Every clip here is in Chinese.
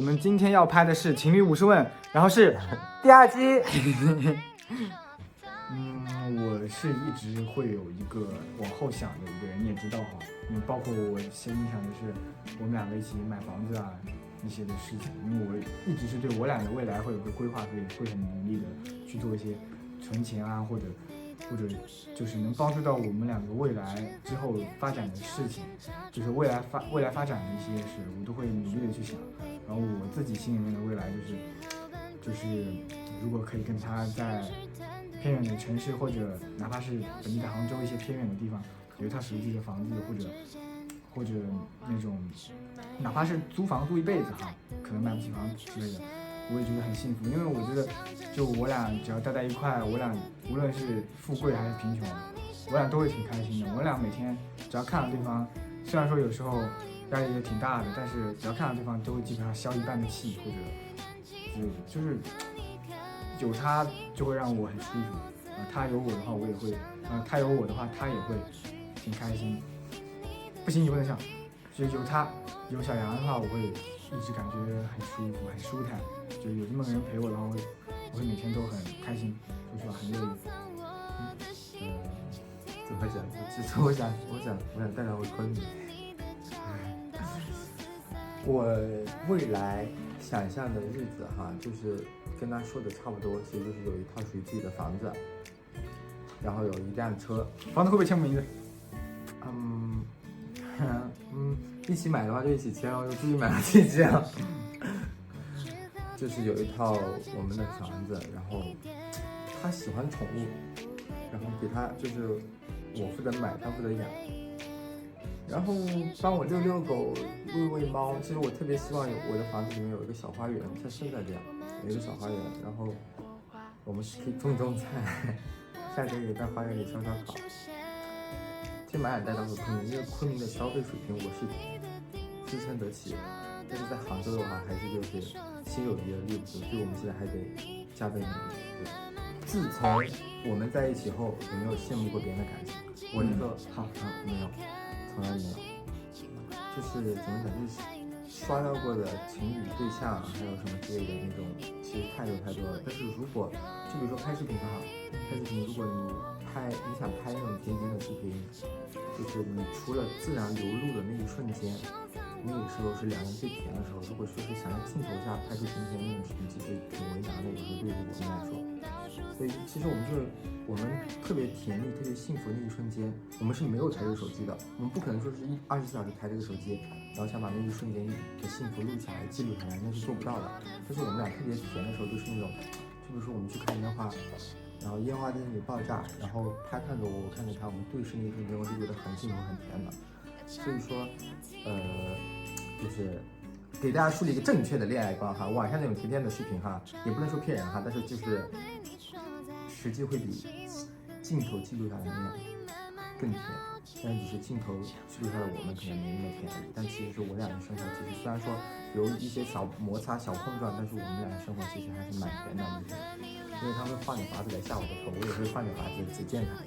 们今天要拍的是情侣50问，然后是第2期。我是一直会有一个往后想的一个人，你也知道哈。包括我先想的是我们两个一起买房子啊一些的事情，因为我一直是对我俩的未来会有个规划，所以会很努力的去做一些存钱啊，或者就是能帮助到我们两个未来之后发展的事情，就是未来发展的一些事，我都会努力的去想。然后我自己心里面的未来就是如果可以跟他在偏远的城市，或者哪怕是本地的杭州一些偏远的地方，有一套属于自己的房子，或者那种哪怕是租房租一辈子哈，可能买不起房之类的，我也觉得很幸福。因为我觉得就我俩只要待在一块，我俩无论是富贵还是贫穷，我俩都会挺开心的。我俩每天只要看到对方，虽然说有时候压力也挺大的，但是只要看到对方都会基本上消一半的气，或者就是有他就会让我很舒服。他有我的话我也会，他有我的话他也会挺开心。不行，你不能想，就有他有小杨的话，我会一直感觉很舒服很舒坦，就有这么个人陪我的话，我会每天都很开心，说实话很乐意。怎么讲？其实我想带他回昆明。我未来想象的日子哈，就是跟他说的差不多，其实就是有一套属于自己的房子，然后有一辆车。房子会不会签名字？一起买的话就一起签哦，就自己买了自己签。就是有一套我们的房子，然后他喜欢宠物，然后给他就是我负责买，他负责养，然后帮我遛狗、喂猫。其实我特别希望我的房子里面有一个小花园，像现在这样有一个小花园，然后我们可以种菜，夏天也在花园里烧烤。其实蛮想带他回昆明，因为昆明的消费水平我是支撑得起，但是在杭州的话还是就是心有余而力不足，所以我们现在还得加倍努力。对，自从我们在一起后，有没有羡慕过别人的感情？我是说，没有，从来没有。就是怎么讲，就是刷到过的情侣对象，还有什么之类的那种，其实太多了。但是如果就比如说拍视频哈，如果你想拍那种甜的视频，就是你除了自然流露的那一瞬间，那个时候是两个人最甜的时候。如果说是想在镜头下拍出甜的那种视频，其实挺为难的，有时候对于我们来说。所以其实我们特别甜蜜、特别幸福的那一瞬间，我们是没有抬着手机的，我们不可能说是24小时抬着个手机，然后想把那一瞬间的幸福录下来、记录下来，那是做不到的。但是我们俩特别甜的时候，就是那种，就比如说我们去看烟花。然后烟花在那里爆炸，然后他看着我，我看着他，我们对视那一瞬间，我就觉得很幸福、很甜的。所以说，就是给大家树立一个正确的恋爱观哈。网上那种甜的视频哈，也不能说骗人哈，但是就是实际会比镜头记录下来的那样更甜。虽然只是镜头记录下的我们可能没那么甜而已，但其实是我俩的生活，其实虽然说有一些小摩擦、小碰撞，但是我们俩的生活其实还是蛮甜的。因为他会换点法子来吓我的头，我也会换点法子解见他。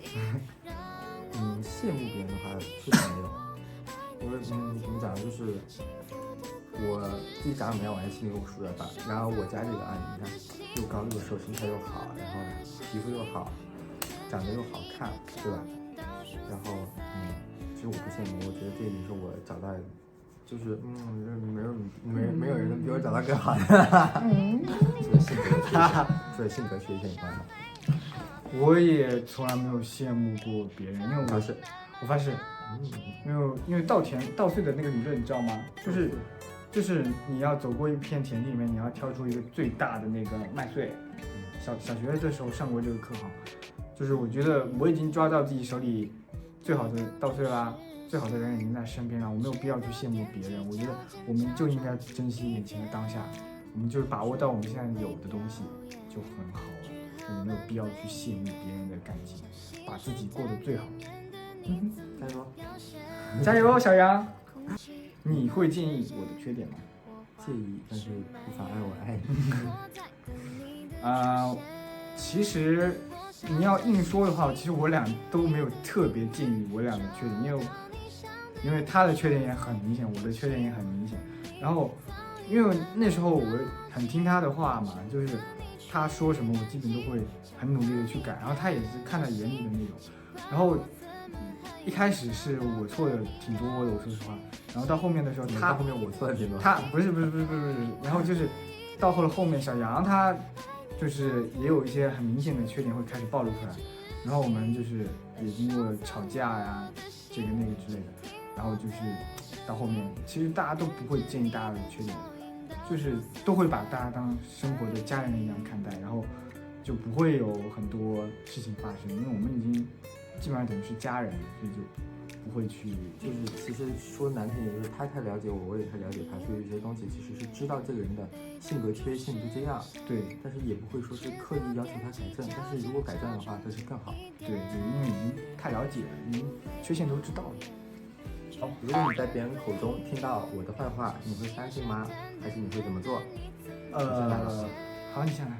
羡慕别人的话确实没有，因为怎么讲，就是我自己长怎么样，我还心里有数的吧。然后我家这个你看又高又瘦，身材又好，然后皮肤又好，长得又好看，对吧？然后其实我不羡慕，我觉得这也是我找到。就是没有人能比我找到更好的。这性格学一下你观察。我也从来没有羡慕过别人，因为我发誓，因为稻穗的那个理论你知道吗？就是你要走过一片田地里面，你要挑出一个最大的那个麦穗。小学的时候上过这个课哈，就是我觉得我已经抓到自己手里最好的稻穗啦。最好的人已经在身边了，我没有必要去羡慕别人。我觉得我们就应该珍惜眼前的当下，我们就是把握到我们现在有的东西就很好了，我们没有必要去羡慕别人的感情，把自己过得最好。加油，加油，小杨！你会介意我的缺点吗？介意，但是不妨碍我爱你。其实你要硬说的话，其实我俩都没有特别介意我俩的缺点，因为他的缺点也很明显，我的缺点也很明显。然后因为那时候我很听他的话嘛，就是他说什么我基本都会很努力的去改，然后他也是看在眼里的那种。然后一开始是我错的挺多的，我说实话。然后到后面的时候到后面我错的挺多。他不是，然后就是到后面小杨他就是也有一些很明显的缺点会开始暴露出来，然后我们就是也经过吵架呀，这个那个之类的，然后就是到后面其实大家都不会建议大家的缺点，就是都会把大家当生活的家人一样看待，然后就不会有很多事情发生，因为我们已经基本上等于是家人，所以就不会去，就是其实说难听点，就是他太了解我，我也太了解他，所以有些东西其实是知道这个人的性格缺陷就这样，对，但是也不会说是刻意要求他改正，但是如果改正的话，这是更好。对，就因为已经太了解了，已经缺陷都知道了。好，如果你在别人口中听到我的坏话，你会相信吗？还是你会怎么做？好，你先来。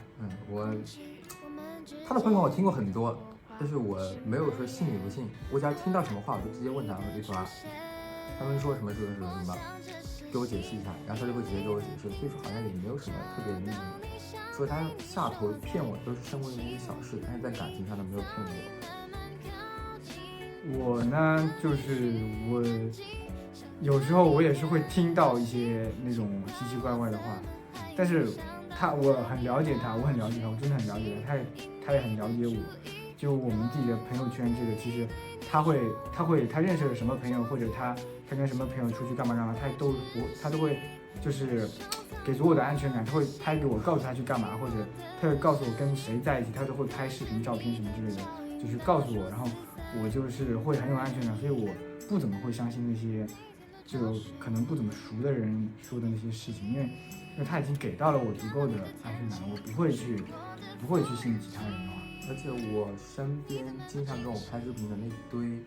他的坏话我听过很多。但是我没有说信与不信，我只要听到什么话，我就直接问他，我就说他们说什么，给我解释一下，然后他就会直接给我解释，所以说好像也没有什么特别的秘密。说他下头骗我都是生活中的一些小事，但是在感情上都没有骗我。我呢，就是我有时候我也是会听到一些那种奇奇怪怪的话，但是我很了解他，我真的很了解他也很了解我。就我们自己的朋友圈，这个其实他认识了什么朋友，或者他跟什么朋友出去干嘛，他都会就是给足我的安全感，他会拍给我，告诉他去干嘛，或者他会告诉我跟谁在一起，他都会拍视频、照片什么之类的，就是告诉我，然后我就是会很有安全感，所以我不怎么会相信那些就可能不怎么熟的人说的那些事情，因为他已经给到了我足够的安全感，我不会去信其他人的话。而且我身边经常跟我拍视频的那堆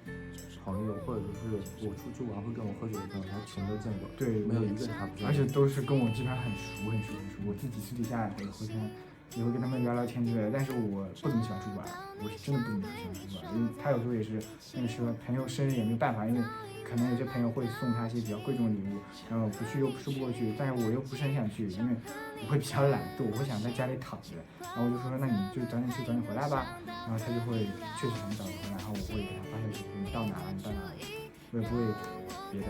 朋友，或者说是我出去玩会跟我喝酒的朋友，他全都见过，对，没有一个他不见过，而且都是跟我基本上很熟。我自己私底下也会跟他们聊聊天之类的，但是我不怎么喜欢出去玩，我是真的不怎么喜欢出去玩，因为他有时候也是那个时候朋友生日也没办法，因为可能有些朋友会送他一些比较贵重的礼物，然后不去又说不过去，但是我又不是很想去，因为我会比较懒惰，我会想在家里躺着，然后我就说那你就早点去早点回来吧，然后他就会确实很早回来，然后我会给他发消息说你到哪了，我也不会别的，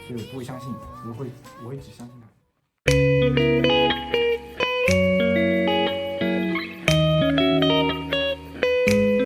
所以我不会相信，我会只相信他。